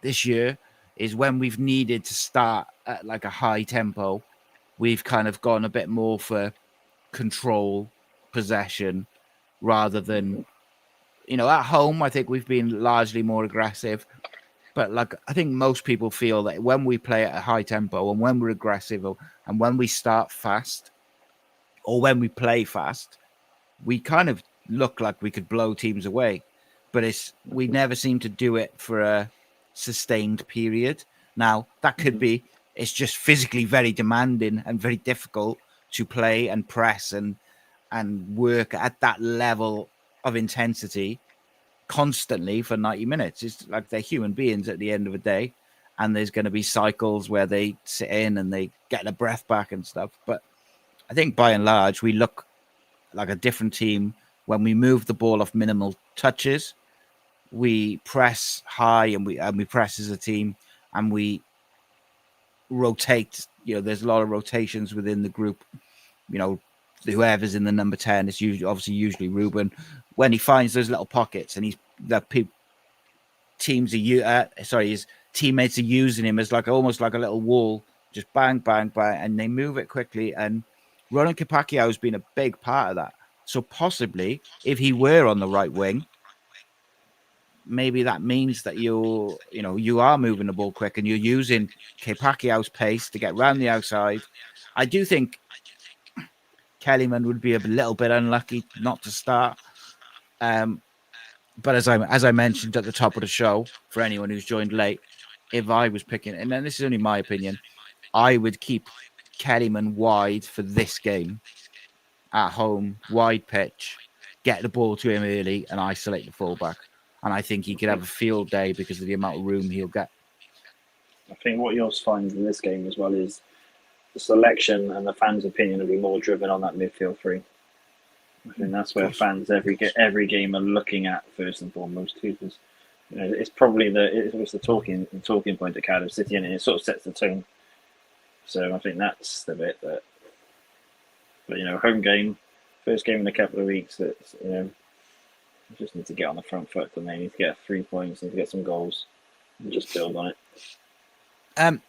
S1: this year is when we've needed to start at like a high tempo, we've kind of gone a bit more for control, possession, rather than, at home, I think we've been largely more aggressive. But I think most people feel that when we play at a high tempo and when we're aggressive and when we start fast or when we play fast, we kind of look like we could blow teams away. But we never seem to do it for a sustained period. Now, that could be it's just physically very demanding and very difficult to play and press and work at that level of intensity constantly for 90 minutes. It's like they're human beings at the end of the day, and there's going to be cycles where they sit in and they get their breath back and stuff. But I think by and large, we look like a different team when we move the ball off minimal touches. We press high and we press as a team, and we rotate. There's a lot of rotations within the group. Whoever's in the number 10 is usually Ruben. When he finds those little pockets, and his teammates are using him as almost like a little wall, just bang, bang, bang, and they move it quickly. And Ronan Capaccio has been a big part of that. So possibly, if he were on the right wing, maybe that means that you are moving the ball quick and you're using Capaccio's pace to get round the outside. I do think Kellyman would be a little bit unlucky not to start. But as I mentioned at the top of the show, for anyone who's joined late, if I was picking, and then this is only my opinion, I would keep Kellyman wide for this game at home, wide pitch, get the ball to him early and isolate the fullback. And I think he could have a field day because of the amount of room he'll get.
S2: I think what you'll find in this game as well is the selection and the fans' opinion will be more driven on that midfield three. I think that's where fans every game are looking at first and foremost too, because it's probably the talking point at Cardiff City, and it sort of sets the tone. So I think that's the bit that. But home game, first game in a couple of weeks. That's you just need to get on the front foot, and they need to get 3 points, need to get some goals, and just build on it.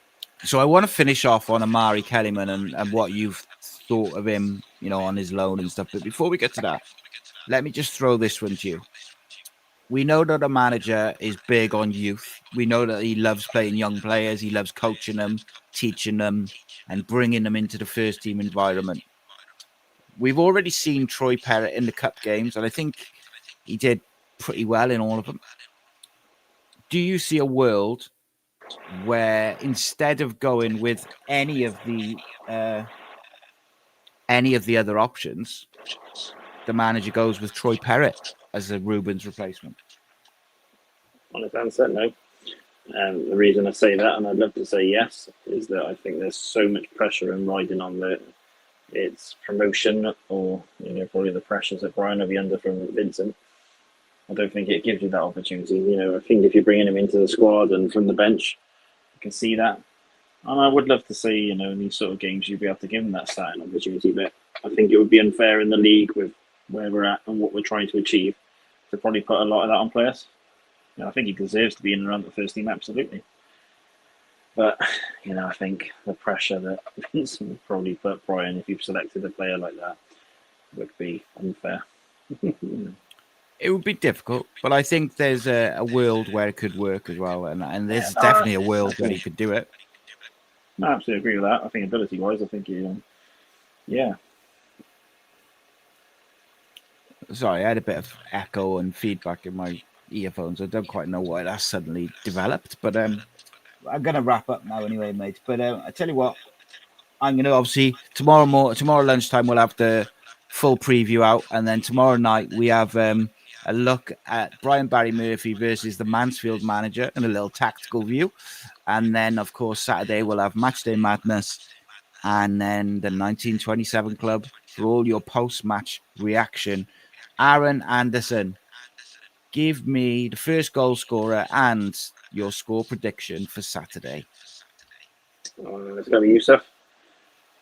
S1: So I want to finish off on Amari Kellyman and what you've thought of him, on his loan and stuff. But before we get to that, let me just throw this one to you. We know that a manager is big on youth. We know that he loves playing young players. He loves coaching them, teaching them, and bringing them into the first team environment. We've already seen Troy Perrott in the cup games, and I think he did pretty well in all of them. Do you see a world where instead of going with any of the other options, the manager goes with Troy Perrott as a Rubens replacement?
S2: Honest answer, no. The reason I say that, and I'd love to say yes, is that I think there's so much pressure and riding on its promotion, or probably the pressures that Brian will be under from Vincent. I don't think it gives you that opportunity. I think if you're bringing him into the squad and from the bench, you can see that. And I would love to see, in these sort of games, you'd be able to give him that starting opportunity. But I think it would be unfair in the league with where we're at and what we're trying to achieve to probably put a lot of that on players. I think he deserves to be in and around the first team, absolutely. But, I think the pressure that Vincent would probably put Brian if you've selected a player like that would be unfair.
S1: It would be difficult, but I think there's a world where it could work as well. And there's definitely a world where he could do it.
S2: No, I absolutely agree with that. I think ability-wise, I think yeah.
S1: Sorry, I had a bit of echo and feedback in my earphones. I don't quite know why that suddenly developed, but I'm going to wrap up now anyway, mate. But I tell you what, I'm going to obviously tomorrow lunchtime we'll have the full preview out, and then tomorrow night we have a look at Brian Barry Murphy versus the Mansfield manager and a little tactical view. And then, of course, Saturday we'll have Matchday Madness and then the 1927 Club for all your post-match reaction. Aaron Anderson, give me the first goal scorer and your score prediction for Saturday.
S2: It's going to be Yusuf.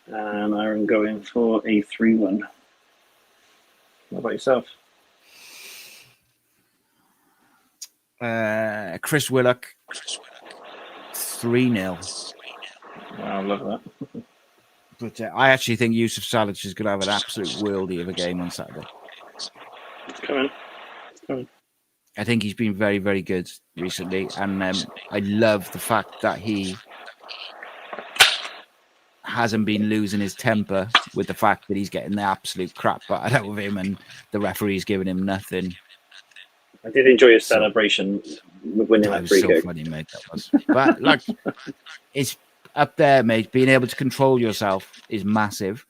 S2: And I'm going for a 3-1. What about yourself?
S1: Chris Willock, 3-0.
S2: I love that.
S1: But I actually think Yusuf Salic is going to have an absolute worldie of a game on Saturday.
S2: It's coming.
S1: I think he's been very, very good recently. And I love the fact that he hasn't been losing his temper with the fact that he's getting the absolute crap out of him and the referee's giving him nothing.
S2: I did enjoy his celebration with winning that free kick.
S1: So funny, mate, that was. But like, it's up there, mate. Being able to control yourself is massive.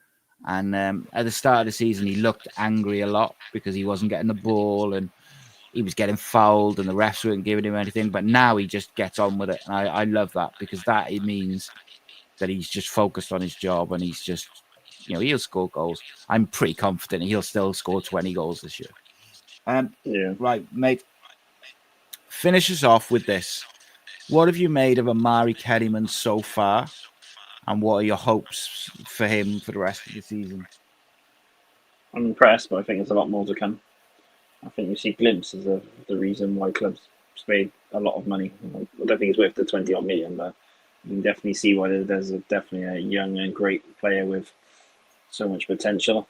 S1: And at the start of the season, he looked angry a lot because he wasn't getting the ball and he was getting fouled and the refs weren't giving him anything. But now he just gets on with it. And I love that because it means that he's just focused on his job and he's just, he'll score goals. I'm pretty confident he'll still score 20 goals this year.
S2: Yeah.
S1: Right, mate. Finish us off with this. What have you made of Amari Kellyman so far? And what are your hopes for him for the rest of the season?
S2: I'm impressed, but I think there's a lot more to come. I think you see glimpses of the reason why clubs paid a lot of money. I don't think it's worth the 20-odd million, but you can definitely see why there's definitely a young and great player with so much potential.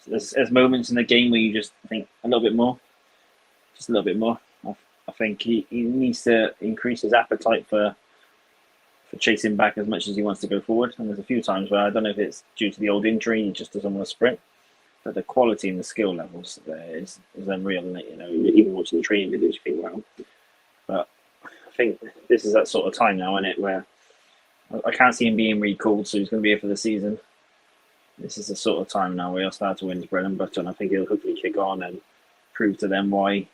S2: There's moments in the game where you just think a little bit more. Just a little bit more. I think he needs to increase his appetite for chasing back as much as he wants to go forward. And there's a few times where I don't know if it's due to the old injury, he just doesn't want to sprint. But the quality and the skill levels there is unreal. And even watching the training videos, you think, wow. But I think this is that sort of time now, isn't it, where I can't see him being recalled, so he's going to be here for the season. This is the sort of time now where he'll start to win his bread and butter, and I think he'll hopefully kick on and prove to them why,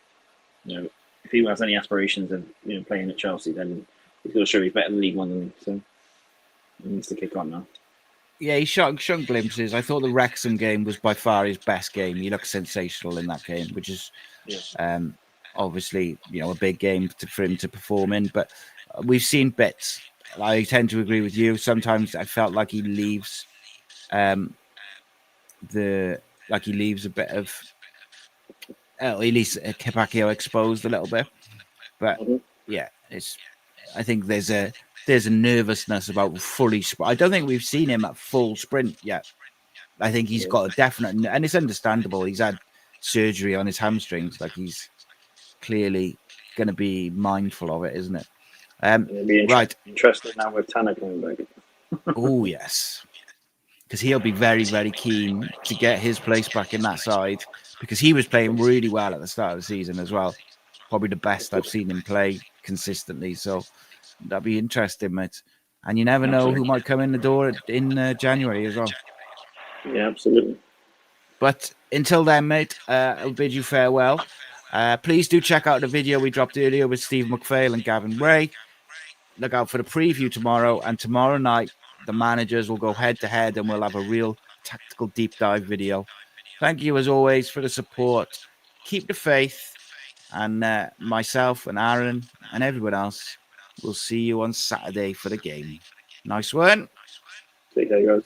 S2: if he has any aspirations of playing at Chelsea, then he's got to show he's better than League One than me. So he needs to kick on now. Yeah,
S1: he shown glimpses. I thought the Wrexham game was by far his best game. He looked sensational in that game, which is obviously a big game for him to perform in. But we've seen bits. I tend to agree with you. Sometimes I felt like he leaves a bit of at least Capaccio exposed a little bit. But I think there's a nervousness about fully. I don't think we've seen him at full sprint yet. I think he's got a definite, and it's understandable. He's had surgery on his hamstrings. Like he's clearly going to be mindful of it, isn't it?
S2: It'll be interesting now with Tanner coming back.
S1: Oh yes, because he'll be very, very keen to get his place back in that side because he was playing really well at the start of the season as well. Probably the best I've seen him play consistently. So That'd be interesting, mate. And you never know
S2: Absolutely.
S1: who might come in the door in January as well.
S2: Yeah, absolutely.
S1: But until then, mate, I'll bid you farewell. Please do check out the video we dropped earlier with Steve McPhail and Gavin Ray. Look out for the preview tomorrow. And tomorrow night, the managers will go head-to-head and we'll have a real tactical deep dive video. Thank you, as always, for the support. Keep the faith. And myself and Aaron and everyone else will see you on Saturday for the game. Nice one.
S2: Take care, guys.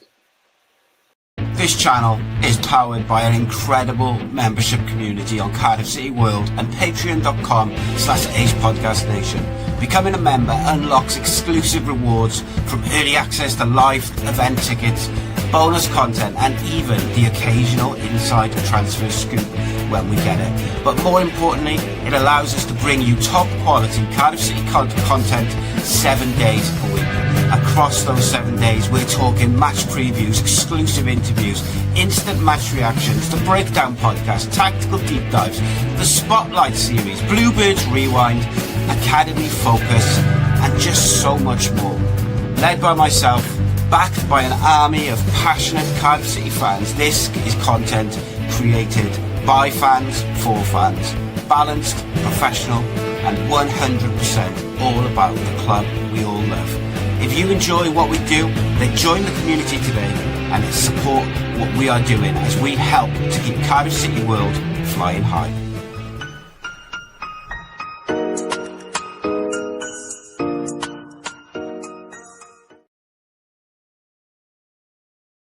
S1: This channel is powered by an incredible membership community on Cardiff City World and patreon.com/AcePodcastNation. Becoming a member unlocks exclusive rewards from early access to live event tickets, bonus content, and even the occasional inside transfer scoop when we get it. But more importantly, it allows us to bring you top quality Cardiff City content 7 days a week. Across those 7 days, we're talking match previews, exclusive interviews, instant match reactions, the breakdown podcast, tactical deep dives, the Spotlight series, Bluebirds Rewind, Academy Focus, and just so much more. Led by myself, backed by an army of passionate Cardiff City fans, this is content created by fans, for fans, balanced, professional, and 100% all about the club we all love. If you enjoy what we do, then join the community today and support what we are doing as we help to keep Cardiff City World flying high.